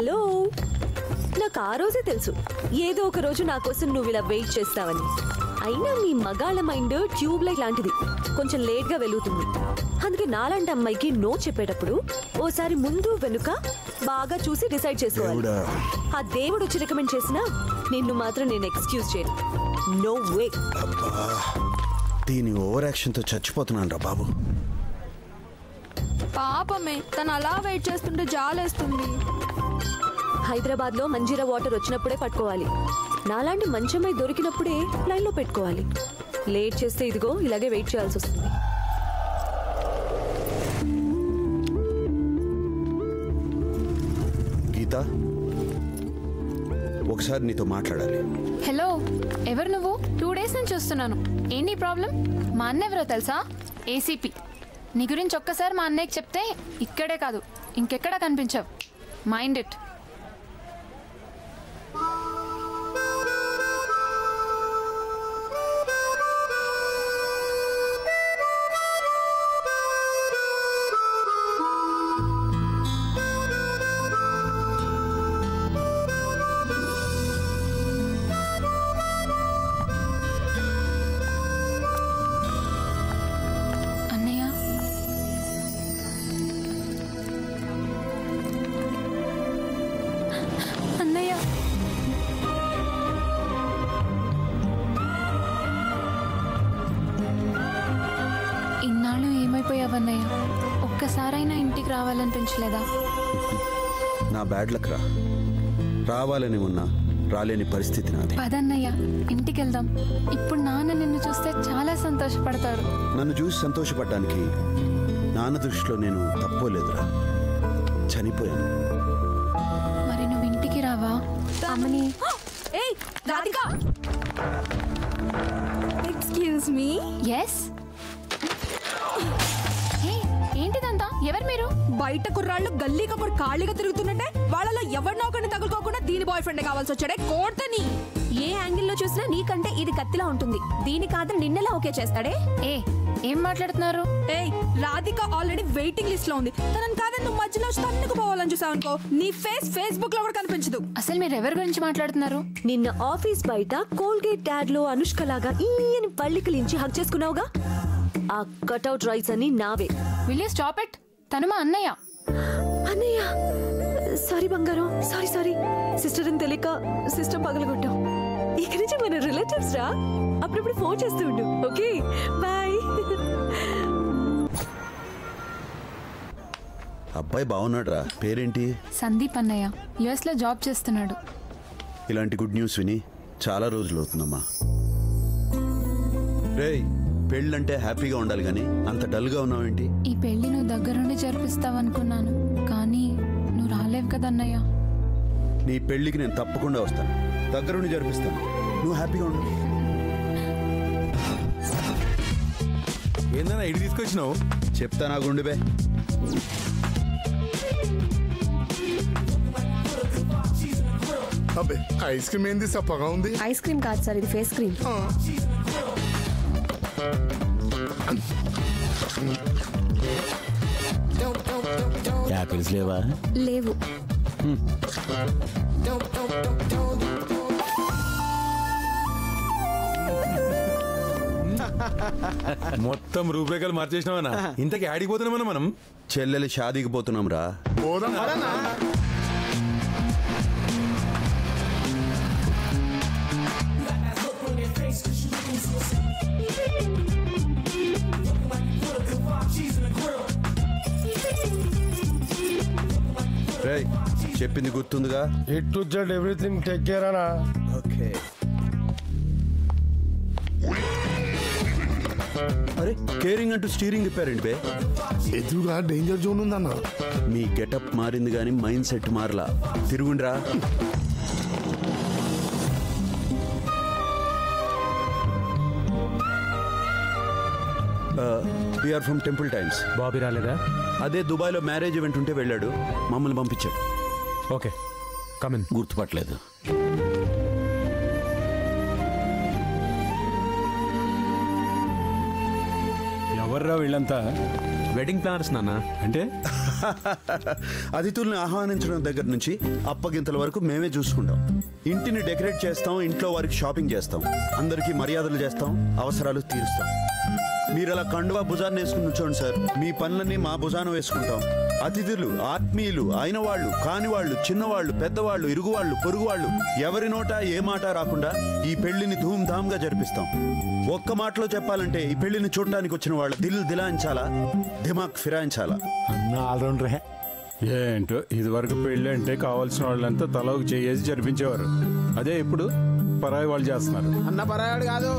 Hello, నాకు ఆ రోజే తెలుసు ఏదో ఒక రోజు నా కోసం నువ్వు ఇలా వెయిట్ చేస్తావని. అయినా మీ మగాళ్ళ మైండ్ ట్యూబ్ లైట్ లాంటిది, కొంచెం లేట్ గా వెలుగుతుంది. అందుకే నాలాంటి అమ్మాయికి నో చెప్పేటప్పుడు ఓసారి ముందు వెనుక బాగా చూసి డిసైడ్ చేసుకోవాలి. ఆ దేవుడు వచ్చి రికమెండ్ చేసినా నిన్ను మాత్రం నేను ఎక్స్క్యూజ్ చేయను. No way. దీని ఓవర్ యాక్షన్ తో చచ్చిపోతున్నాను రా బాబు. పాపమే, తను అలా వెయిట్ చేస్తుంటే జాలేస్తుంది. హైదరాబాద్ లో మంజీరా వాటర్ వచ్చినప్పుడే పట్టుకోవాలి. నాలాంటి మంచమ్మాయి దొరికినప్పుడే లైన్ లో పెట్టుకోవాలి. లేట్ చేస్తే ఇదిగో ఇలాగే వెయిట్ చేయాల్సి వస్తుంది. గీత, ఒకసారి నీతో మాట్లాడాలి. హలో, ఎవరు నువ్వు? 2 days నుంచి చూస్తున్నాను. ఏంటి ప్రాబ్లం? మా అన్న ఎవరో తెలుసా? ఏసీపీ. నీ గురించి ఒక్కసారి మా అన్నయ్యకి చెప్తే ఇక్కడే కాదు ఇంకెక్కడా కనిపించవు. Mind it. ఇన్నాళ్ళు ఏమైపోయావన్నయ్య? ఒక్కసారైనా ఇంటికి రావాలనిపించలేదా? నా బ్యాడ్ లక్ రా. రావాలని ఉన్నా రాలేని పరిస్థితి నాది. పదన్నయ్య, ఇంటికి వెళ్దాం. ఇప్పుడు నాన్న నిన్ను చూస్తే చాలా సంతోషపడతాడు. నన్ను చూసి సంతోషపడడానికి నాన్న దృష్టిలో నేను తప్పోలేదురా. చనిపోయాను. మరి నువ్వు ఇంటికి రావా? అమ్మని. ఏయ్ రాధిక, ఎక్స్క్యూజ్ మీ. ఎస్. ఏంటిదంతా? ఎవరు మీరు? బయట కుర్రాళ్ళు గల్లీ కప్పుడు ఖాళీగా తిరుగుతున్నట్టే వాళ్ళలో ఎవరినో ఒకరిని తగులుకోకుండా దీని బాయ్ ఫ్రెండ్ కావాల్సి వచ్చాడే. కోర్తని ఏ యాంగిల్ లో చూసినా నీకంటే ఇది కత్తిలా ఉంటుంది. దీని కాదు నిన్నెలా ఓకే చేస్తాడే? ఏం మాట్లాడుతున్నారు? ఏయ్, రాధిక ఆల్రెడీ వెయిటింగ్ లిస్ట్ లో ఉంది. తనని కాదని నువ్వు మధ్యలో వచ్చి తన్నుకు పోవాలని చూసావు అనుకో, నీ ఫేస్ ఫేస్బుక్ లో కూడా కనిపించదు. అసలు మీరు ఎవరి గురించి మాట్లాడుతున్నారు? నిన్న ఆఫీస్ బయట కోల్గేట్ యాడ్ లో అనుష్కలాగా ఈయని పళ్ళికలించి హక్ చేసుకున్నావుగా, ఆ కట్అవుట్ రైట్స్ అని నావే. Will you stop it? తను మా అన్నయ్య. అన్నయ్య, సారీ బంగారం, సారీ సారీ. సిస్టర్ అని తెలియక సిస్టర్ పగలగొట్టాం. ఇక్కడి నుంచి మన రిలేటివ్స్ రా. అప్పుడప్పుడు ఫోన్ చేస్తూ ఉండు. Okay, bye. అబ్బాయి బాగున్నాడు రా. పేరేంటి? సందీప్ అన్నయ్య. యుఎస్ లో జాబ్ చేస్తున్నాడు. ఇలాంటి గుడ్ న్యూస్ విని చాలా రోజులు అవుతుందమ్మా. రేయ్, పెళ్ళంటే హ్యాపీగా ఉండాలి కానీ అంత డల్గా ఉన్నావేంటి? ఈ పెళ్లి నువ్వు దగ్గరుండి జరిపిస్తావనుకున్నాను, కానీ నువ్వు రాలేవు కదన్నయ్య. నీ పెళ్ళికి నేను తప్పకుండా వస్తాను, దగ్గరుండి జరిపిస్తాను. నువ్వు హ్యాపీగా ఉండు. ఏందన్నా ఇటు తీసుకొచ్చినావు? చెప్తా నా గుండెబే. అబ్బే, ఐస్ క్రీమ్ ఏంది సప్పగా ఉంది? ఐస్ క్రీమ్ కాదు సార్, ఇది ఫేస్ క్రీమ్. యాపిల్స్ లేవా? లేవు. మొత్తం రూపురేఖలు మార్చేసినావనా? ఇంతకి ఆడిపోతున్నామన్నా మనం. చెల్లెలి షాదీకి పోతున్నాం రా. రేయ్, చెప్పింది గుర్తుందిగా? It to Z everything take care అనా. ఓకే. అరే, కేరింగ్ అంటూ స్టీరింగ్ ఇప్పారండి బే. ఎదురుగా డేంజర్ జోన్ ఉందన్న. మీ గెటప్ మారింది కానీ మైండ్ సెట్ మారలా. తిరుగుండ్రా. We are from temple times. Bobby రాలేదా? అదే దుబాయ్లో మ్యారేజ్ ఈవెంట్ ఉంటే వెళ్ళాడు, మమ్మల్ని పంపించాడు. Okay, come in. గుర్తుపట్టలేదు. ఎవర్రా వీళ్ళంతా? వెడ్డింగ్ ప్లానర్స్ నాన్న. అంటే అతిథుల్ని ఆహ్వానించడం దగ్గర నుంచి అప్పగింతల వరకు మేమే చూసుకుంటాం. ఇంటిని డెకరేట్ చేస్తాం, ఇంట్లో వారికి షాపింగ్ చేస్తాం, అందరికీ మర్యాదలు చేస్తాం, అవసరాలు తీరుస్తాం. మీరు అలా కండువా భుజాన్ని వేసుకుని ఉంచండి సార్, మీ పనులన్నీ మా భుజాన వేసుకుంటాం. అతిథులు, ఆత్మీయులు, అయిన వాళ్ళు, కాని వాళ్ళు, చిన్నవాళ్ళు, పెద్దవాళ్ళు, ఇరుగువాళ్ళు, పొరుగు వాళ్ళు, ఎవరి నోట ఏ మాట రాకుండా ఈ పెళ్లిని ధూమ్ధామ్గా జరిపిస్తాం. ఒక్క మాటలో చెప్పాలంటే ఈ పెళ్లిని చూడటానికి వచ్చిన వాళ్ళు దిల్ దిలాయించాలా, దిమాగ్ ఫిరాయించాలా. అన్న ఆల్రౌండర్. ఏంటో ఇది వరకు పెళ్ళి అంటే కావాల్సిన వాళ్ళంతా తలకు చేసి జరిపించేవారు. అదే ఇప్పుడు పరాయి వాళ్ళు చేస్తున్నారు. అన్న పరాయాడు కాదు.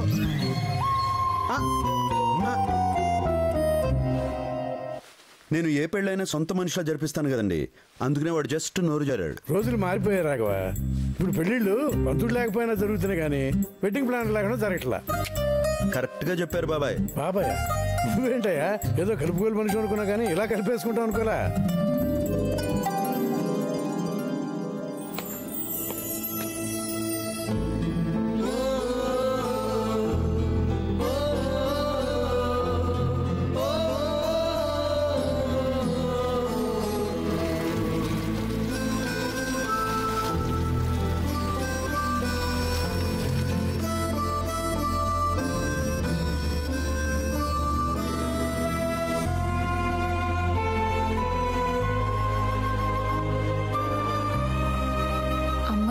నేను ఏ పెళ్ళైనా సొంత మనిషిలా జరిపిస్తాను కదండి, అందుకనే వాడు జస్ట్ నోరు జారాడు. రోజులు మారిపోయారు రాఘవ. ఇప్పుడు పెళ్ళిళ్ళు పంతుడు లేకపోయినా జరుగుతున్నాయి కానీ వెడ్డింగ్ ప్లాన్ లేకుండా జరగట్లా. కరెక్ట్గా చెప్పారు బాబాయ్. బాబాయ్ నువ్వేంటయ్యా ఏదో కలుపుకోలు మనిషి అనుకున్నా కానీ ఇలా కలిపేసుకుంటాం అనుకోలే.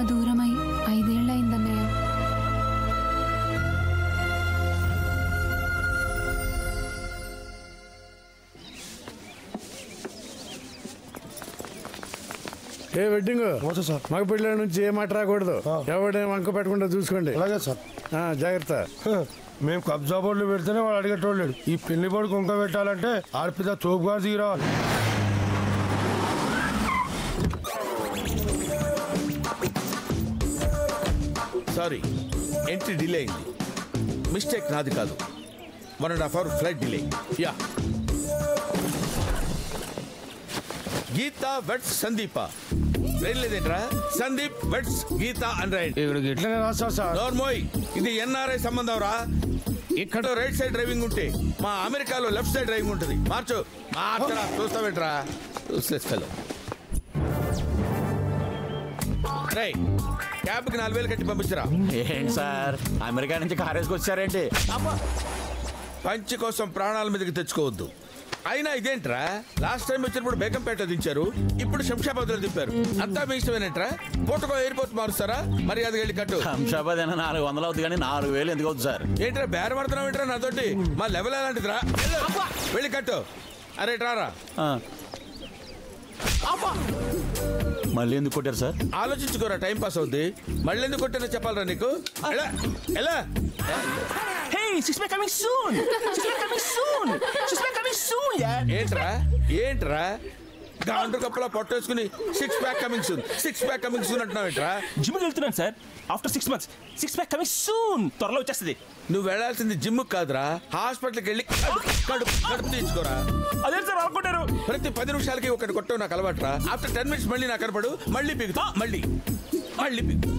దూరమై 5 ఏళ్ళయిందన్నయ్య. ఏ వెడ్డింగ్ సార్ మగ పెళ్ళ నుంచి ఏ మాట రాకూడదు. ఎవడేం వంక పెట్టకుండా చూసుకోండి. అలాగే సార్. జాగ్రత్త. మేము కబ్జా బోర్డులు పెడితేనే వాడు అడిగేటోళ్ళు. ఈ పెళ్లి బోర్డు కుంక పెట్టాలంటే ఆడపిద తోపుగా దిగిరావాలి. సారీ, ఎంట్రీ డిలే అయింది. మిస్టేక్ నాది కాదు. 1.5 hour ఫ్లైట్ డిలే. యా. గీత వెట్స్ సందీప. రైలు లేదేంట్రా? సందీప్ వెట్స్ గీత అని రాయండి. ఇక్కడికి ఎట్లనే రాస్తారు సార్. నోర్మోయ్, ఇది ఎన్ఆర్ఐ సంబంధం రా. ఇక్కడ రైట్ సైడ్ డ్రైవింగ్ ఉంటే మా అమెరికాలో లెఫ్ట్ సైడ్ డ్రైవింగ్ ఉంటుంది. మార్చు. మార్చరా. చూస్తావేంట్రా? చూసేస్తాను. రై, క్యాబ్కి 4,000 కట్టి పంపించరా. ఏంటి సార్ అమెరికా నుంచి కార్ వేసుకొచ్చారేంటి? పంచి కోసం ప్రాణాల మీదకి తెచ్చుకోవద్దు. అయినా ఇదేంట్రా, లాస్ట్ టైం వచ్చినప్పుడు బేగంపేట దించారు, ఇప్పుడు శంషాబాద్ లో దింపారు. అంతా మీ ఇష్టమేనేంట్రా? పూటకో ఎయిర్పోర్ట్ మారుస్తారా? మర్యాదగా వెళ్ళి కట్టు. శంషాబాద్ అయినా 400 అవుతుంది కానీ 4,000 ఎందుకు అవుతుంది సార్? ఏంట్రా బేరం పడుతున్నావు ఏంట్రా నాతోటి? మా లెవెల్ ఎలాంటిదిరా? వెళ్ళి కట్టు. అరే ట్రారా. మళ్ళీ ఎందుకు కొట్టారు సార్? ఆలోచించుకోరా, టైం పాస్ అవుద్ది. మళ్ళీ ఎందుకు కొట్టానో చెప్పాలరా నీకు? ఎలా ఏంట్రా గాండ్రు కప్పులా పొట్టేసుకుని 6 pack coming soon, 6 pack coming soon అంటున్నావు ఏంట్రా? జిమ్ వెళ్తున్నాను sir. After 6 months 6 pack coming soon. త్వరలో వచ్చేస్తుంది. నువ్వు వెళ్లాల్సింది జిమ్ కాదురా, హాస్పిటల్కి వెళ్ళి కడుపు తీసుకోరా. అదే సార్ అనుకుంటారు. ప్రతి 10 నిమిషాలకి ఒకటి కొట్టవు నాకు అలవాట్రా. ఆఫ్టర్ 10 minutes మళ్ళీ నాకు కనపడు, మళ్ళీ పీకుతా, మళ్ళీ పీకు.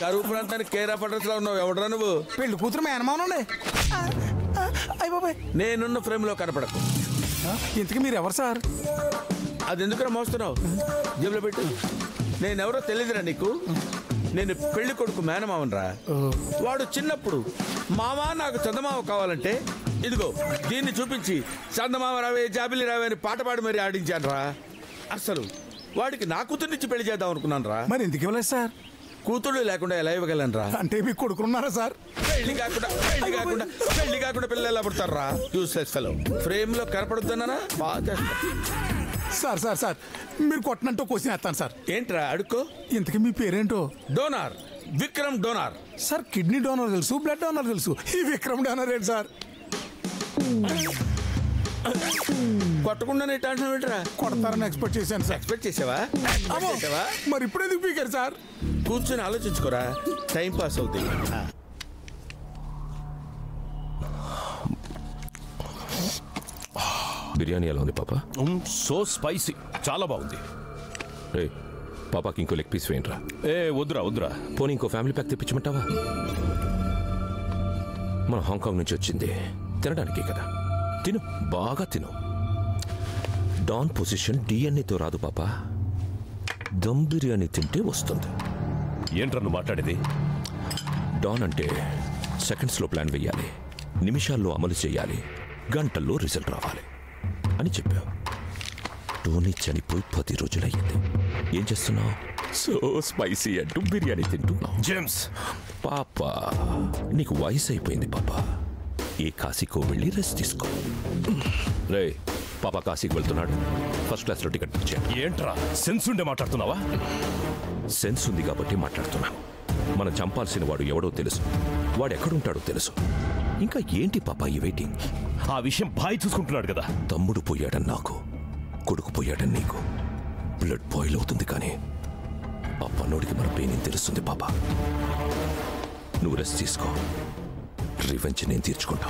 కరువు ప్రాంతానికి కేరా పడ్రస్ లో ఉన్నావు. ఎవడరా నువ్వు? పెళ్లి కూతురు మేనమానండి. నేనున్న ఫ్రేమ్ లో కనపడకు. ఇంతకీ మీరు ఎవరు సార్? అది ఎందుకురా మోస్తున్నావు? జేబులో పెట్టు. నేనెవరో తెలియదురా నీకు? నేను పెళ్లి కొడుకు మేనమావనరా. వాడు చిన్నప్పుడు మావా నాకు చందమామ కావాలంటే ఇదిగో దీన్ని చూపించి చందమామ రావే జాబిలి రావే అని పాట పాడి మరి ఆడించాను రా. అసలు వాడికి నా కూతుర్నిచ్చి పెళ్లి చేద్దాం అనుకున్నాను రా. మరి ఎందుకు ఇవ్వలేదు సార్? కూతుళ్ళు లేకుండా ఎలా ఇవ్వగలను రా? అంటే మీకు కొడుకున్నారా సార్? పెళ్లి కాకుండా పిల్లలు ఎలా పుడతారు రా? Useless fellow. ఫ్రేమ్ లో కనపడుతున్నానా? బాగా సార్ సార్ సార్ మీరు కొట్టనంటూ క్వశ్చన్ వేస్తాను సార్. ఏంట్రా అడుక్కో. ఇంతకీ మీ పేరేంటో? Donor, Vikram donor. Sir kidney donor తెలుసు, బ్లడ్ డోనర్ తెలుసు, ఈ విక్రమ్ డోనర్ ఏంటి సార్? కొట్టకుండా ఏంట్రా? కొడతారని ఎక్స్పెక్ట్ చేశాను సార్. ఎక్స్పెక్ట్ చేసావా? మరి ఇప్పుడు ఎందుకు పీకారు సార్? కూర్చొని ఆలోచించుకోరా, టైం పాస్ అవుతుంది. బిర్యానీ ఎలా ఉంది పాప? సో స్పైసీ, చాలా బాగుంది. పాపాకి ఇంకో లెగ్ పీస్ వేయండిరా. ఏ వద్దురా పోనీ ఇంకో ఫ్యామిలీ ప్యాక్ తెప్పించమంటావా? మన హాంకాంగ్ నుంచి వచ్చింది తినడానికే కదా. తిను, బాగా తిను. డాన్ పొజిషన్ డిఎన్ఏతో రాదు పాపా, దమ్ బిర్యానీ తింటే వస్తుంది. ఏంట్రా నువ్వు మాట్లాడేది? డాన్ అంటే సెకండ్స్లో ప్లాన్ వేయాలి, నిమిషాల్లో అమలు చేయాలి, గంటల్లో రిజల్ట్ రావాలి అని చెప్పావు. టోనీ చనిపోయి 10 రోజులయ్యింది. ఏం చేస్తున్నావు? సో స్పైసీ అంటూ బిర్యానీ తింటున్నావు. జేమ్స్ పాపా, నీకు వయసు అయిపోయింది పాపా. ఏ కాశీకో వెళ్ళి రెస్ట్ తీసుకో. రే పాపా కాశీకి వెళ్తున్నాడు, ఫస్ట్ క్లాస్లో టికెట్ బుక్ చేయండి. ఏంట్రా సెన్స్ ఉండే మాట్లాడుతున్నావా? సెన్స్ ఉంది కాబట్టి మాట్లాడుతున్నాను. మనం చంపాల్సిన వాడు ఎవడో తెలుసు, వాడు ఎక్కడుంటాడో తెలుసు. ఇంకా ఏంటి పాపా ఈ వెయిటింగ్? ఆ విషయం బాయ్ చూసుకుంటున్నాడు కదా. తమ్ముడు పోయాడని నాకు, కొడుకు పోయాడని నీకు. బ్లడ్ బాయిల్ అవుతుంది కానీ ఆ పన్నోడికి మన పెయిన్ తెలుస్తుంది పాపా. నువ్వు రెస్ట్ తీసుకో, రివెంజ్ నేను తీర్చుకుంటా.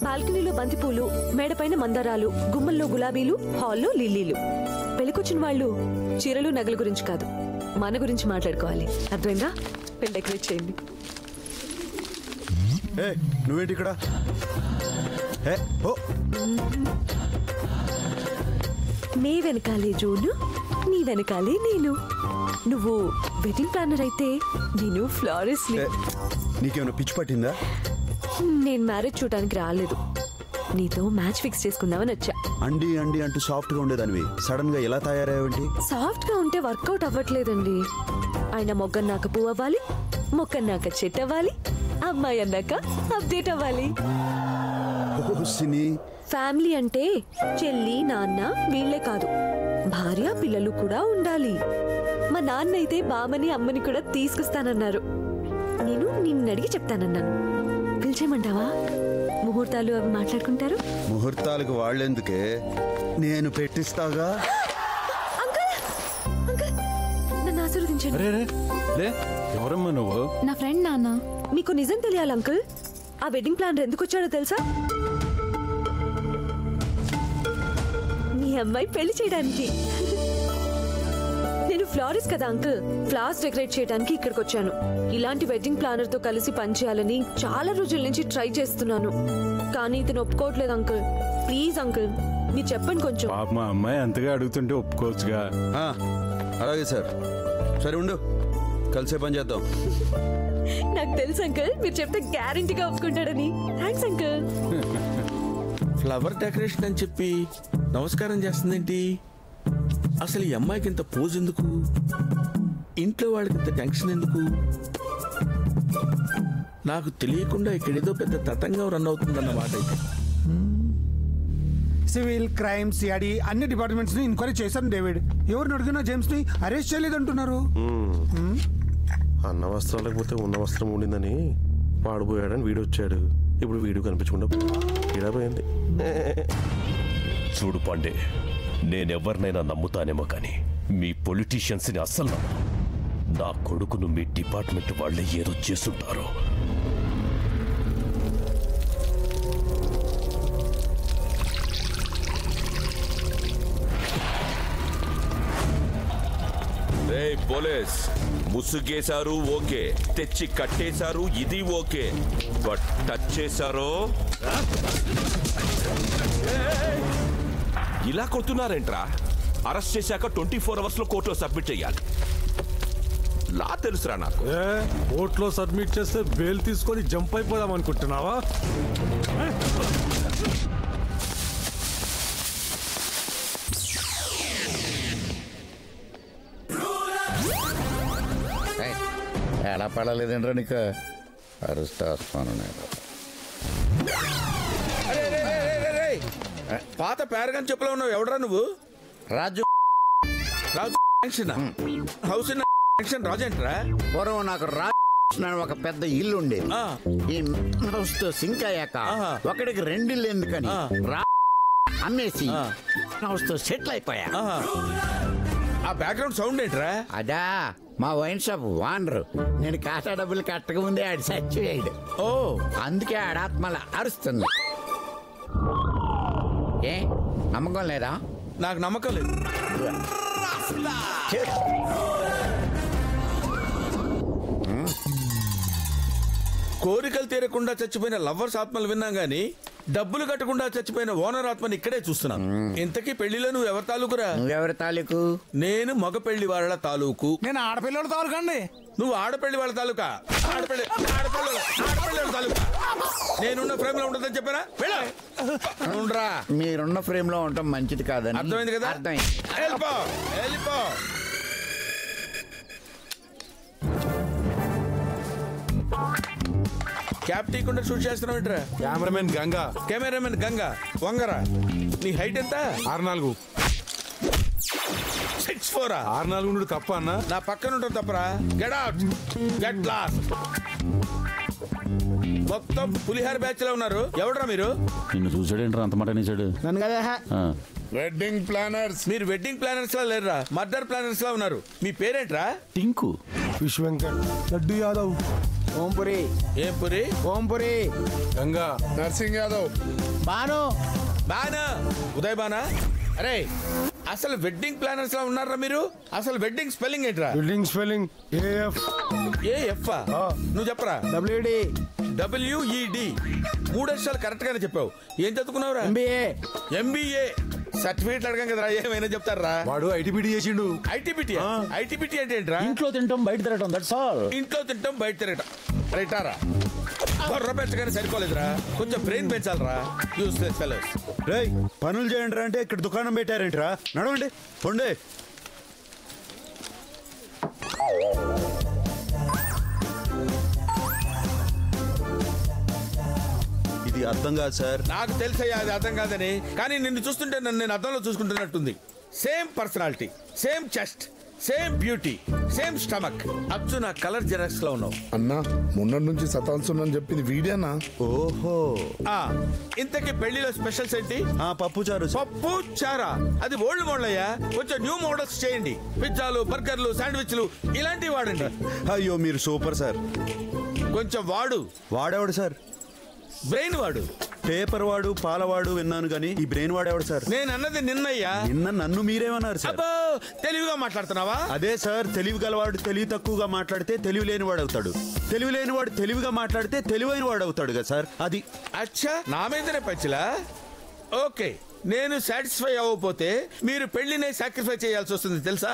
బాల్కనీలో బంతిపూలు, మేడపైన మందారాలు, గుమ్మల్లో గులాబీలు, హాల్లో లిల్లీలు. పెళ్ళికొచ్చిన వాళ్ళు చీరలు నగల గురించి కాదు, మన గురించి మాట్లాడుకోవాలి. అర్థమైందా? పెళ్ళి డెకరేట్ చేయండి. నువ్వేంటి ఇక్కడ? నీ వెనకాలే జోను, నీ వెనకాలే నేను. నువ్వు వెడ్డింగ్ ప్లానర్ అయితే నేను ఫ్లారిస్ట్. నీకేమైనా పిచ్చి పట్టిందా? నేను మ్యారేజ్ చూడడానికి రాలేదు, నీతో మ్యాచ్ ఫిక్స్ చేసుకుందామని వచ్చా. అండి అండి అంటూ సాఫ్ట్ గా ఉండేదానివి సడన్ గా ఎలా తయారయ్యేంటి? సాఫ్ట్ గా ఉంటే వర్కౌట్ అవ్వట్లేదండి. ఆయన మొగ్గన్నాక పువ్వు అవ్వాలి, మొక్కన్నాక చెట్టు అవ్వాలి, అమ్మాయి అన్నాక అప్డేట్ అవ్వాలి. ఫ్యామిలీ అంటే చెల్లి, నాన్న వీళ్లే కాదు, భార్య పిల్లలు కూడా ఉండాలి. మా నాన్న అయితే బామ్మని అమ్మని కూడా తీసుకొస్తానన్నారు. నేను నిన్ను అడిగి చెప్తానన్నాను. పిలిచేయమంటావా? ముహూర్తాలు అవి మాట్లాడుకుంటారు. ముహూర్తాలకు వాళ్ళెందుకే, నేను పెట్టిస్తాగా. నన్ను ఆశీర్వదించండి. ఎవరమ్మా నువ్వు? నా ఫ్రెండ్ నాన్న. మీకు నిజం తెలియాలి అంకుల్, ఆ వెడ్డింగ్ ప్లానర్ ఎందుకు వచ్చాడో తెలుసా? మీ అమ్మాయి పెళ్లి చేయడానికి. నేను ఫ్లారిస్ట్ కదా అంకుల్, ఫ్లవర్స్ డెకరేట్ చేయడానికి ఇక్కడికి వచ్చాను. ఇలాంటి వెడ్డింగ్ ప్లానర్ తో కలిసి పనిచేయాలని చాలా రోజుల నుంచి ట్రై చేస్తున్నాను, కానీ ఇతను ఒప్పుకోవట్లేదు అంకుల్. ప్లీజ్ అంకుల్, మీరు చెప్పండి కొంచెం. పాప మా అమ్మాయి అంతగా అడుగుతుంటే ఒప్పుకోవచ్చుగా. అలాగే సార్, సరే ఉండు, కలిసే పని చేద్దాం. నాకు తెలుసు అంకుల్, మీరు చెప్తే గ్యారంటీగా ఒప్పుకుంటాడని. Thanks uncle. ఫ్లవర్ డెకరేషన్ అని చెప్పి నమస్కారం చేస్తుందేంటి? అసలు ఈ అమ్మాయికి ఇంత పోజ్ ఎందుకు? ఇంట్లో వాళ్ళకి ఇంత టెన్షన్ ఎందుకు? నాకు తెలియకుండా ఇక్కడేదో పెద్ద తతంగం రన్ అవుతుందన్నమాట. అయితే సివిల్, క్రైమ్, సిఐడి అన్ని డిపార్ట్మెంట్స్ ని ఎంక్వైరీ చేశాను డేవిడ్. ఎవరిని అడిగినా జేమ్స్ ని అరెస్ట్ చేయలేదంటున్నారు. అన్న వస్త్రాలకు పోతే ఉన్న వస్త్రం ఉండిందని పాడిపోయాడని వీడు వచ్చాడు. ఇప్పుడు వీడు కనిపించకుండా పోయింది. చూడు పాండే, నేనెవరినైనా నమ్ముతానేమో కానీ మీ పొలిటీషియన్స్ని అస్సలు నా కొడుకును మీ డిపార్ట్మెంట్ వాళ్ళే ఏదో చేస్తుంటారు. రే పోలీస్, ముసుగేశారు ఓకే, తెచ్చి కట్టేశారు ఇది ఓకే, బట్ టచ్ చేశారో ఇలా కొడుతున్నారేంట్రా? అరెస్ట్ చేశాక 24 hours లో కోర్టులో సబ్మిట్ చేయాలి. లా తెలుసురా నాకు. కోర్టులో సబ్మిట్ చేస్తే బెయిల్ తీసుకొని జంప్ అయిపోదాం అనుకుంటున్నావా? తేడా పడలేదంటే నీకు అరుస్తా వస్తాను నేను. పాత పేరగాని చెప్పులో ఉన్నావు. ఎవడరా నువ్వు? రాజు. రాజు హౌస్ రాజేంట్రా? పూర్వం నాకు రాజు ఒక పెద్ద ఇల్లు ఉండేది. ఈ హౌస్ తో సింక్ అయ్యాక ఒకడికి 2 ఇల్లు ఎందుకని అమ్మేసి హౌస్ తో సెటిల్ అయిపోయా. ఆ బ్యాక్గ్రౌండ్ సౌండ్ ఏంట్రా? అదా మా వైన్ షాప్ వానరు. నేను ఖాతా డబ్బులు కట్టక ముందే ఆడి చచ్చిపోయాడు. ఓ అందుకే ఆడాత్మల అరుస్తుంది. ఏ నమ్మకం లేదా? నాకు నమ్మకం లేదు. కోరికలు తీరకుండా చచ్చిపోయిన లవర్స్ ఆత్మలు విన్నాం గానీ డబ్బులు కట్టకుండా చచ్చిపోయిన ఓనర్ ఆత్మని ఇక్కడే చూస్తున్నాను. ఇంతకీ పెళ్లిలో నువ్వు ఎవరి తాలూకురా? నువ్వెవరి తాలూకు? నేను మగ పెళ్లి వాళ్ళ తాలూకు. నేను ఆడపిల్లల తాలూకు అండి. నువ్వు ఆడపెళ్లి వాళ్ళ తాలూకా? ఆడపిల్లి తాలూకా నేనున్న ఫ్రేమ్ లో ఉంటుందని చెప్పారా? మీరున్న ఫ్రేమ్ లో ఉండటం మంచిది కాదని అర్థమైంది కదా? అర్థమైంది. వెళ్ళిపో. క్యాప్ తీయకుండా షూట్ చేస్తున్నావు ఏంట్రా? కెమెరామెన్ గంగా వంగరా. నీ హైట్ ఎంత? 6'4". 6'4". 6'4" తప్ప అన్న. నా పక్కన ఉంటాం తప్పరా? Get out, get lost. మొత్తం పులిహార బ్యాచ్ లో ఉన్నారు. ఎవడరా మీరు? నిన్ను చూసాడేంట్రా అంత మాట అనేసాడు? నన్ను కదా. Wedding planners. మీరు వెడ్డింగ్ ప్లానర్స్ లా లేరురా, మర్డర్ ప్లానర్స్ లా ఉన్నారు. మీ పేరేంట్రా? టింకు. విశ్వంకర్. లడ్డు యాదవ్. ఓంపురి. ఏం పురి? ఓంపురి. గంగా. నర్సింగ్ యాదవ్. బాను. ఉదయ్ బానా. అరే అసలు వెడ్డింగ్ ప్లానర్స్ లా ఉన్నారా మీరు? అసలు వెడ్డింగ్ స్పెల్లింగ్ ఏంట్రా? Wedding spelling AF. AF? నువ్వు చెప్పరా? WED. 3 అక్షరాలు కరెక్ట్ గానే చెప్పావు. ఏం చదువుకున్నావురా? MBA. సర్టిఫికేట్ అడగం కదరా, ఏమైనా చెప్తారా? వాడు ITBT చేసిండు. ITBT అంటే ఏంట్రా? ఇంట్లో తింటాం బయట తిరగటం. That's all. ఇంట్లో తింటాం బయట తిరగటం. రైటారా? బొర్ర పెంచగానే సరిపోలేదురా, కొంచెం బ్రెయిన్ పెంచాలరా. Useless fellows. రేయ్ పనులు చేయండి రా అంటే ఇక్కడ దుకాణం పెట్టారేంట్రా? నడవండి పొండే. ఇది అర్థం కాదు సార్. నాకు తెలుసయ్యా అది అర్థం కాదని, కానీ నిన్ను చూస్తుంటే నన్ను నేను అర్థంలో చూసుకుంటున్నట్టుంది. Same personality, same chest, same beauty, same stomach. అచ్చు నా కలర్ జెరాక్స్ లో ఉన్నావు. అన్నా మొన్నటి నుంచి సతాన్సున్నాను చెప్పింది వీడియోనా? ఓహో. ఇంతకీ పెళ్లిలో స్పెషల్స్ ఏంటి? పప్పు చారు. పప్పు చారా? అది ఓల్డ్ మోడల్ అయ్యా, కొంచెం న్యూ మోడల్స్ చేయండి. పిజ్జాలు, బర్గర్లు, శాండ్విచ్లు ఇలాంటివి వాడండి. అయ్యో మీరు సూపర్ సార్. కొంచెం వాడేవాడు సార్? బ్రెయిన్ వాడు. పేపర్ వాడు, పాలవాడు విన్నాను కానీ ఈ బ్రెయిన్ వాడేవాడు సార్? నేను అన్నది నిన్నయ్యా. నిన్న నన్ను మీరేమన్నారు సార్? తెలివిగా మాట్లాడుతున్నావా? అదే సార్, తెలివి గలవాడు తెలివి తక్కువగా మాట్లాడితే తెలివి లేని వాడు అవుతాడు. తెలివి లేని వాడు తెలివిగా మాట్లాడితే తెలివైన వాడు అవుతాడు కదా సార్. అది. అచ్చా, నా మీదనే పచ్చిలా. ఓకే, నేను సాటిస్ఫై అవ్వకపోతే మీరు పెళ్లినే సాక్రిఫై చేయాల్సి వస్తుంది తెలుసా?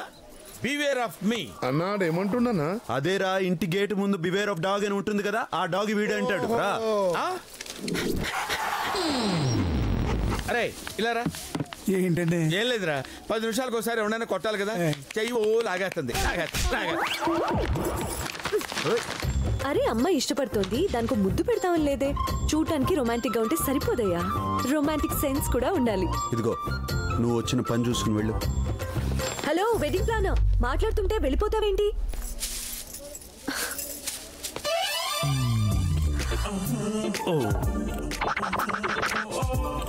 బివేర్ ఆఫ్ మీ అన్నాడు. ఏమంటున్నా? అదేరా, ఇంటి గేట్ ముందు బివేర్ ఆఫ్ డాగ్ అని ఉంటుంది కదా, ఆ డాగ్ వీడే అంటాడు. అరే ఇలారా. ఏంటండి? ఏం లేదురా, 10 నిమిషాలకు ఒకసారి ఎవరైనా కొట్టాలి కదా. చెయ్యి లాగేస్తుంది. అరే అమ్మాయి ఇష్టపడుతోంది, దానికి ముద్దు పెడతామని లేదే. చూడటానికి రొమాంటిక్ గా ఉంటే సరిపోదయ్యా, రొమాంటిక్ సెన్స్ కూడా ఉండాలి. ఇదిగో నువ్వు వచ్చిన పని చూసుకుని వెళ్ళు. హలో వెడ్డింగ్ ప్లానర్, మాట్లాడుతుంటే వెళ్ళిపోతావేంటి?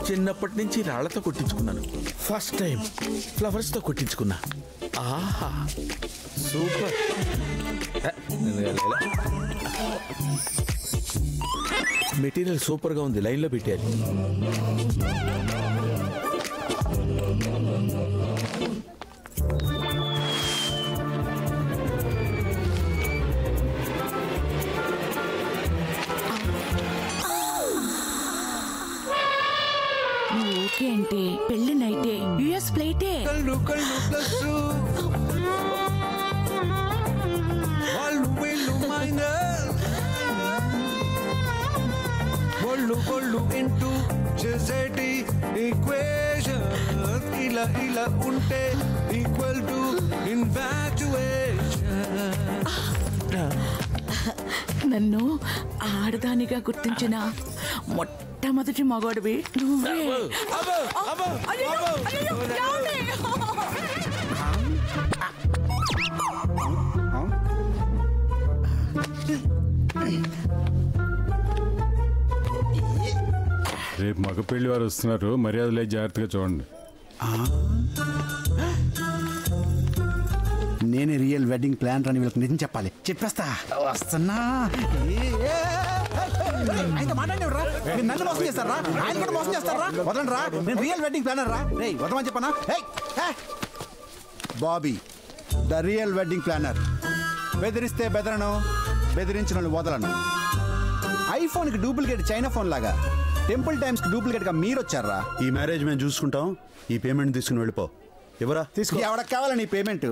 చిన్నప్పటి నుంచి రాళ్లతో కొట్టించుకున్నాను, ఫస్ట్ టైం ఫ్లవర్స్ తో కొట్టించుకున్నా. ఆహా సూపర్. మెటీరియల్ సూపర్ గా ఉంది, లైన్ లో పెట్టారు. ఏంటి పెళ్లి నైటే యుఎస్ ఫ్లైటే? కళ్ళు కళ్ళు ప్లస్ వాళ్ళు వీళ్ళు మైనస్ ఒళ్ళు ఒళ్ళు ఇంటూ చేసేటి ఈక్వేషన్ ఇలా ఇలా ఉంటే ఈక్వల్ టు ఇన్ఫాక్చుయేషన్. నన్ను ఆడదానిగా గుర్తించిన మొట్టమొదటి మగవాడివి నువ్వే. రేపు మగ పెళ్లి వారు వస్తున్నారు, మర్యాదలే జాగ్రత్తగా చూడండి. నేనే రియల్ వెడ్డింగ్ ప్లాన్ అని వీళ్ళకి నిజం చెప్పాలి. చెప్పేస్తా వస్తున్నా. ఆయనతో మాట్లాడినరా? మీరు నన్ను మోసం చేస్తారా? ఆయన కూడా మోసం చేస్తారా? వదలండి రా, నేను రియల్ వెడ్డింగ్ ప్లానర్ రా. రేయ్ వదమని చెప్పనా? Bobby the real wedding planar. బెదిరిస్తే బెదరను, బెదిరించిన వదలను. ఐఫోన్కి డూప్లికేట్ చైనా ఫోన్ లాగా టెంపుల్ టైమ్స్ కి డూప్లికేట్ గా మీరు వచ్చారా? ఈ మ్యారేజ్ మేము చూసుకుంటాం, ఈ పేమెంట్ తీసుకుని వెళ్ళిపో. ఎవరా తీసుకో. ఎవరికి కావాలని ఈ పేమెంట్?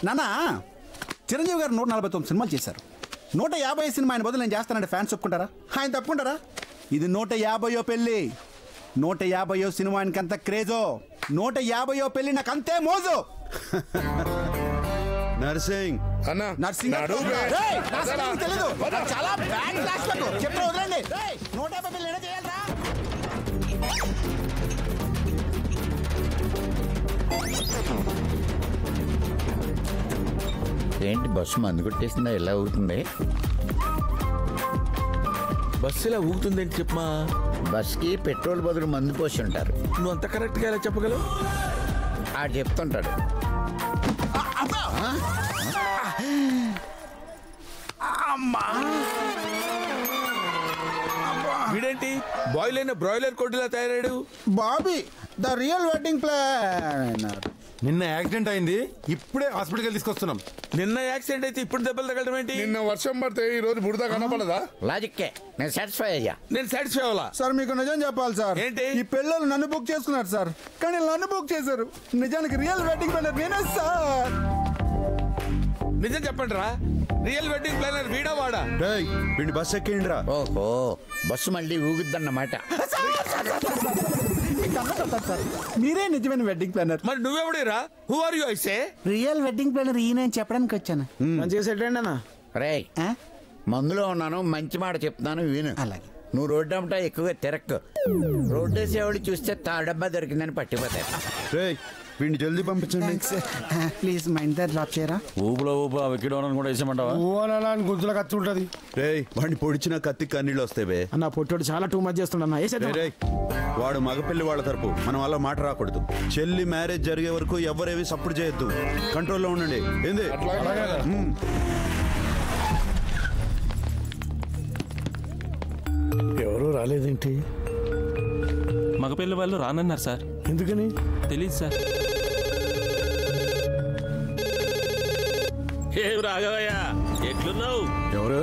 నానా, చిరంజీవి గారు 149 సినిమాలు చేశారు. 150 సినిమా ఆయన బదులు నేను చేస్తానంటే ఫ్యాన్స్ ఒప్పుకుంటారా? ఆయన తప్పుకుంటారా? ఇది 150వ పెళ్లి. 150వ సినిమా ఆయనకి అంత క్రేజో, 150వ పెళ్లి నాకు అంతే మోజు. నర్సింగ్ నర్సింగ్ తెలీదు, చాలా బ్యాడ్ ఫ్లాష్ బ్యాక్. చెప్పిన వదలండి. 150 పెళ్లి ఎలా చేయాలరా? ఏంటి బస్సు మందు కొట్టేసిందా? ఎలా ఊగుతుంది బస్సు? ఇలా ఊగుతుంది ఏంటి చెప్పమా? బస్కి పెట్రోల్ బదులు మందు పోసి ఉంటారు. నువ్వు అంత కరెక్ట్గా ఎలా చెప్పగలవు? ఆ చెప్తుంటాడు. వీడేంటి బాయిల్ అయిన బ్రాయిలర్ కొట్టులా తయారాడు? Bobby the real wedding planner. నిన్న యాక్సిడెంట్ అయింది, ఇప్పుడే హాస్పిటల్కి తీసుకొస్తున్నాం. నిన్న యాక్సిడెంట్ అయితే ఇప్పుడు దెబ్బలు తగలడం ఏంటి? నిన్న వర్షం పడితే ఈ రోజు బురద కనపడదా? లాజిక్కే. నేను సాటిస్ఫై అయ్యా. నేను సాటిస్ఫై అవ్వాలా? సార్ మీకు నిజం చెప్పాలి సార్. ఏంటి? ఈ పిల్లలు నన్ను బుక్ చేసుకున్నారు సార్, కానీ నన్ను బుక్ చేశారు. నిజానికి రియల్ వెడ్డింగ్ ప్లానర్ నేనే సార్. నిజం చెప్పండి రా, రియల్ వెడ్డింగ్ ప్లానర్ వీడా వాడా? వీడి బస్ ఎక్కేయండిరా. ఓహో, బస్సు మళ్ళీ ఊగుద్దన్నమాట. మీరే నిజమైన వెడ్డింగ్ ప్లానర్. మరి నువ్వెవడేరా? Who are you? I say real wedding planner ఈయన చెప్పడానికి వచ్చాను. మంచిగా సెట్ అండి అన్న. రే, మందులో ఉన్నాను, మంచి మాట చెప్తున్నాను విను. అలాగే. నువ్వు రోడ్డు అమ్మటా ఎక్కువగా తిరక్కు. రోడ్డు వేసేవాళ్ళు చూస్తే తాడబ్బా దొరికిందని పట్టిపోతాయి. వీడిని జల్దీ పంపించండి ప్లీజ్. మా ఇంటి డ్రాప్ చేయరా? ఊపులో ఊపు వికెట్ కూడా వేసామంటావా? గుంతులో కత్తి ఉంటుంది. రేయ్ వాడిని పొడిచిన కత్తి కన్నీళ్ళు వస్తాయి. అన్న పొట్టోడు చాలా టూ మచ్ చేస్తున్నా. వాడు మగపెళ్లి వాళ్ళ తరపు, మనం అలా మాట రాకూడదు. చెల్లి మ్యారేజ్ జరిగే వరకు ఎవరేవి సపోర్ట్ చేయొద్దు. కంట్రోల్లో ఉండండి. ఏంది? ఎవరు రాలేదేంటి? మగపిల్ల వాళ్ళు రానన్నారు సార్. ఎందుకని తెలీదు సార్. ఏం రాఘవయ్య, ఎట్లున్నావు? ఎవరు?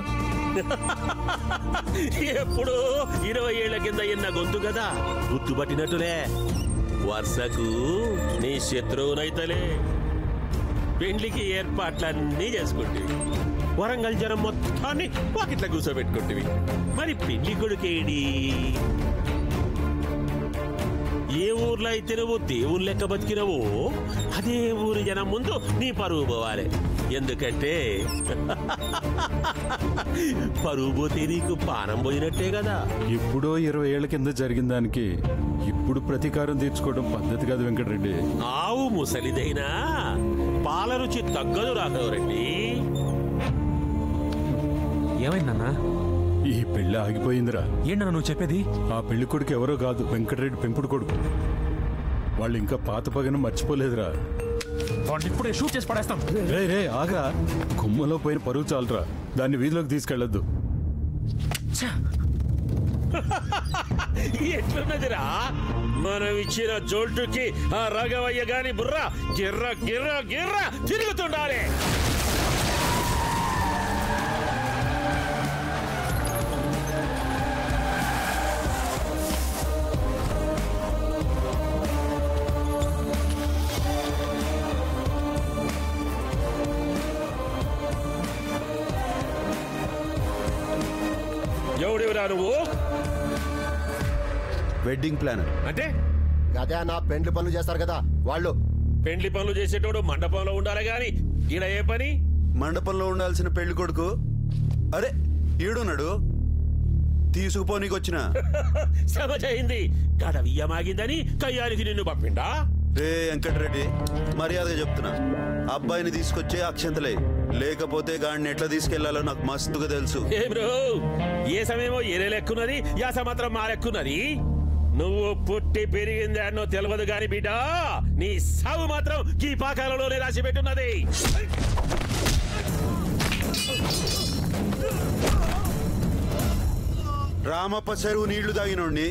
ఎప్పుడు 20 ఏళ్ల కింద ఎన్న గొంతు కదా, గుర్తుపట్టినట్టులే. వరుసకు నీ శత్రువునైతలే. పెండ్లికి ఏర్పాట్లన్నీ చేసుకుంటే వరంగల్ జనం మొత్తాన్ని వాకిట్లా కూర్చోబెట్టుకుంటేవి. మరి పెళ్లి కొడుకేడి? ఏ ఊర్లో అయితే నువ్వు దేవుని లెక్క బతికినవో అదే ఊరి జనం ముందు నీ పరువు పోవాలి. ఎందుకంటే పరువు పోతే నీకు పానం పోయినట్టే కదా. ఎప్పుడో 20 ఏళ్ల కింద జరిగిన దానికి ఇప్పుడు ప్రతీకారం తీర్చుకోవడం పద్ధతి కాదు వెంకటరెడ్డి. ఆవు ముసలిదైనా పాల రుచి తగ్గదు రాఘవరెడ్డి. ఏమైందన్నా? ఈ పెళ్లి ఆగిపోయిందిరా. ఏంటన్నా నువ్వు చెప్పేది? ఆ పెళ్లి కొడుకు ఎవరో కాదు, వెంకటరెడ్డి పెంపుడు కొడుకు. వాళ్ళు ఇంకా పాత పగను మర్చిపోలేదురా. ఇప్పుడే షూట్ చేసి పడేస్తాం. రే ఆగా, కొమ్మలో పోయిన పరువు చాలరా, దాన్ని వీధిలోకి తీసుకెళ్లొద్దు. ఎట్లున్నదిరా మనం ఇచ్చిన జోల్టుకి ఆ రాఘవయ్య గాని బుర్ర గిర్ర గిర్ర గిర్ర తిరుగుతుండాలి. ఎవడివరా నువ్వు? వెడ్డింగ్ ప్లానర్ అంటే అదే నా పెండ్లి పనులు చేస్తారు కదా వాళ్ళు. పెండ్లి పనులు చేసేటోడు మండపంలో ఉండాలి గాని ఈడ ఏ పని? మండపంలో ఉండాల్సిన పెళ్లి కొడుకు అరే ఈడున్నాడు తీసుకుపోనీకి వచ్చిన సమజైంది గడవియ్యమాగిందని కయ్యానికి నిన్ను పంపిండా రే వెంకటరెడ్డి మర్యాదగా చెప్తున్నా అబ్బాయిని తీసుకొచ్చే అక్షంతలే లేకపోతే గాడిని ఎట్లా తీసుకెళ్లాలో నాకు మస్తుగా తెలుసు ఏం బ్రో ఏ సమయమో ఏరే లెక్కున్నది యాస మాత్రం మా లెక్కున్నది నువ్వు పుట్టి పెరిగింది అన్నో తెలియదు గాని బిడ్డ నీ సాగు మాత్రం ఈ పాకాలలోనే రాసి పెట్టున్నది రామప్ప చెరువు నీళ్లు తాగినోడిని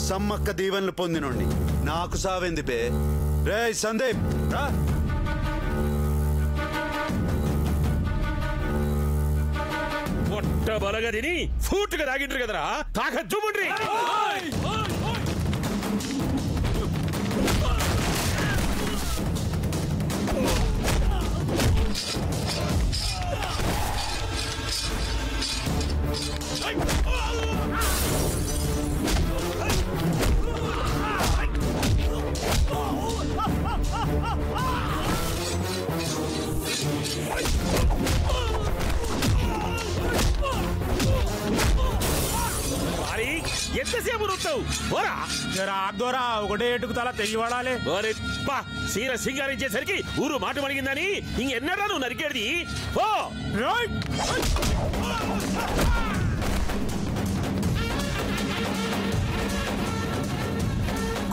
సమ్మక్క దీవెనలు పొందినోడిని నాకు సావెంది పే రే సందీప్ రా పొట్ట బలగా తిని ఫూట్గా తాగిండ్రు కదరా తాక జుముండ్రి ఎంతసేపు నొత్తావు రాదోరా ఒకటే ఎటుకు తల తెగి వాడాలి సీర సింగారించేసరికి ఊరు మాట మడిగిందని ఇంకెన్నడా నువ్వు నరికేది ఓ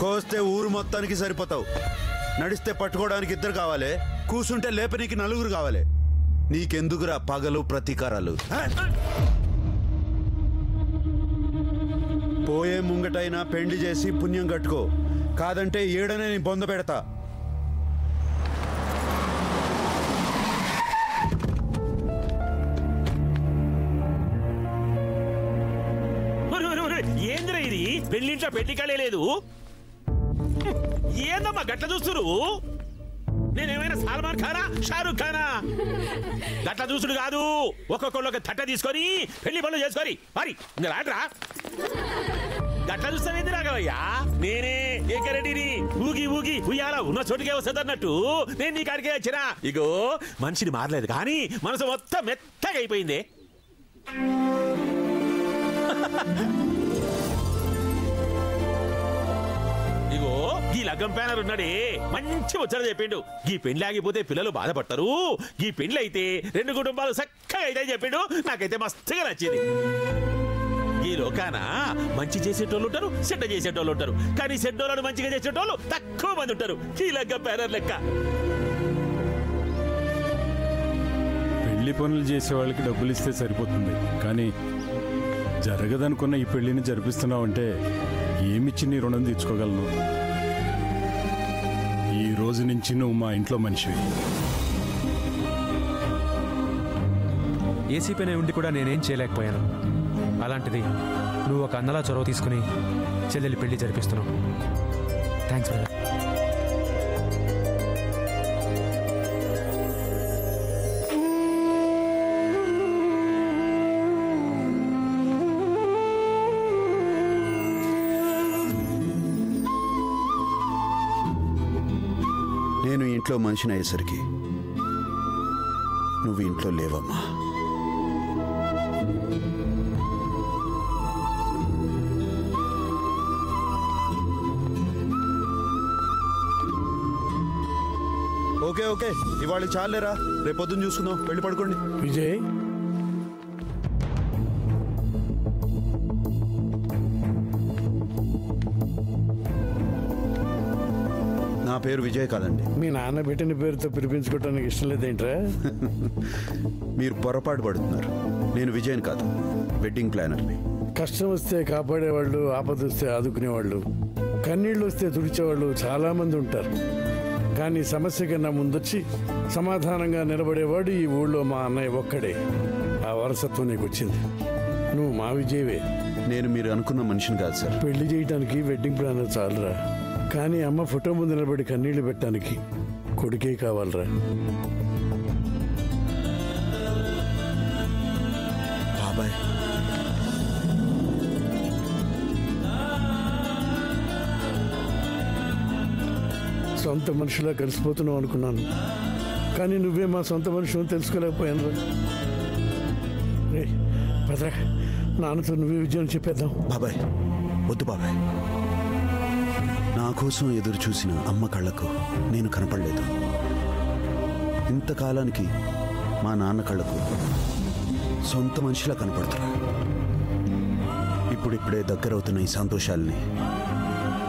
కోస్తే ఊరు మొత్తానికి సరిపోతావు నడిస్తే పట్టుకోవడానికి ఇద్దరు కావాలి కూసుంటే లేపనీకి నలుగురు కావాలి నీకెందుకురా పగలు ప్రతీకారాలు పోయే ముంగటైనా పెండి చేసి పుణ్యం కట్టుకో కాదంటే ఏడనే నీ బొంద పెడతా ఏంద్రా ఇది పెళ్లింట్లో పెళ్లికాలే లేదు ఏందమ్మా గట్ల చూస్తురు నేనేమైనా సల్మాన్ ఖానా షారూక్ ఖానా గట్ల చూసుడు కాదు ఒక్కొక్కళ్ళు ఒక తట్ట తీసుకొని పెళ్లి పనులు చేసుకొని మరి ఇంకా రాట్రా గట్ల చూస్తావేంది రాఘవయ్యా నేనే ఏకరెడ్డిని ఊగి ఊగి ఉయ్యాల ఉన్న చోటుకే వస్తుంది అన్నట్టు నేను నీ కాడికే వచ్చినా ఇగో మనిషిని మారలేదు కానీ మనసు మొత్తం మెత్తగా అయిపోయింది ఇగో ఈ లగ్గం ప్యానర్ ఉన్నాడే మంచి ముచ్చట చెప్పిండు ఈ పెండ్లి ఆగిపోతే పిల్లలు బాధపడతారు ఈ పెండ్లి అయితే 2 కుటుంబాలు చక్కగా అయితే చెప్పిండు నాకైతే మస్తుగా నచ్చింది ఈ లోకాన మంచి చేసేటోళ్ళు ఉంటారు చెడ్డ చేసేటోళ్ళు ఉంటారు కానీ చెడ్డోళ్ళను మంచిగా చేసేటోళ్ళు తక్కువ మంది ఉంటారు ఈ లగ్గం ప్యానర్ లెక్క పెళ్లి పనులు చేసే వాళ్ళకి డబ్బులు ఇస్తే సరిపోతుంది కానీ జరగదనుకున్న ఈ పెళ్లిని జరిపిస్తున్నావంటే ఏమిచ్చి నీ రుణం తీర్చుకోగలను ఈ రోజు నుంచి నువ్వు మా ఇంట్లో మనిషివి ఏసీ పైన ఉండి కూడా నేనేం చేయలేకపోయాను అలాంటిది నువ్వు ఒక అన్నలా చొరవ తీసుకుని చెల్లెలి పెళ్లి జరిపిస్తున్నావు థ్యాంక్స్ బ్రదర్ నేను ఇంట్లో మనిషిని అయ్యేసరికి నువ్వు ఇంట్లో లేవమ్మా ఓకే ఓకే ఇవాళ చాలేరా రేపొద్దున చూసుకుందాం వెళ్ళి పడుకోండి విజయ్ నా పేరు విజయ్ కాదండి మీ నాన్న పెట్టిన పేరుతో పిలిపించుకోవడానికి ఇష్టం లేదేంట్రా మీరు పొరపాటు పడుతున్నారు నేను విజయన్ కాదు వెడ్డింగ్ ప్లానర్ని కష్టం వస్తే కాపాడేవాళ్ళు ఆపద వస్తే ఆదుకునేవాళ్ళు కన్నీళ్ళు వస్తే తుడిచేవాళ్ళు చాలామంది ఉంటారు కానీ సమస్య కన్నా ముందొచ్చి సమాధానంగా నిలబడేవాడు ఈ ఊళ్ళో మా అన్నయ్య ఒక్కడే ఆ వారసత్వం నీకు వచ్చింది నువ్వు మా విజయవే నేను మీరు అనుకున్న మనిషిని కాదు సార్ పెళ్లి చేయడానికి వెడ్డింగ్ ప్లానర్ చాలరా కానీ అమ్మ ఫోటో ముందు నిలబడి కన్నీళ్లు పెట్టడానికి కొడుకే కావాలరా బాబాయ్ సొంత మనిషిలా కలిసిపోతున్నావు అనుకున్నాను కానీ నువ్వే మా సొంత మనిషి తెలుసుకోలేకపోయాను భద్ర నాన్నతో నువ్వే విజయం చెప్పేద్దాం. బాబాయ్ వద్దు బాబాయ్. నా కోసం ఎదురు చూసిన అమ్మ కళ్ళకు నేను కనపడలేదు. ఇంతకాలానికి మా నాన్న కళ్ళకు సొంత మనిషిలా కనపడుతున్నా. ఇప్పుడిప్పుడే దగ్గరవుతున్న ఈ సంతోషాలని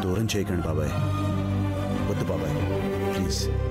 దూరం చేయకండి బాబాయ్. వద్దు బాబాయ్ ప్లీజ్.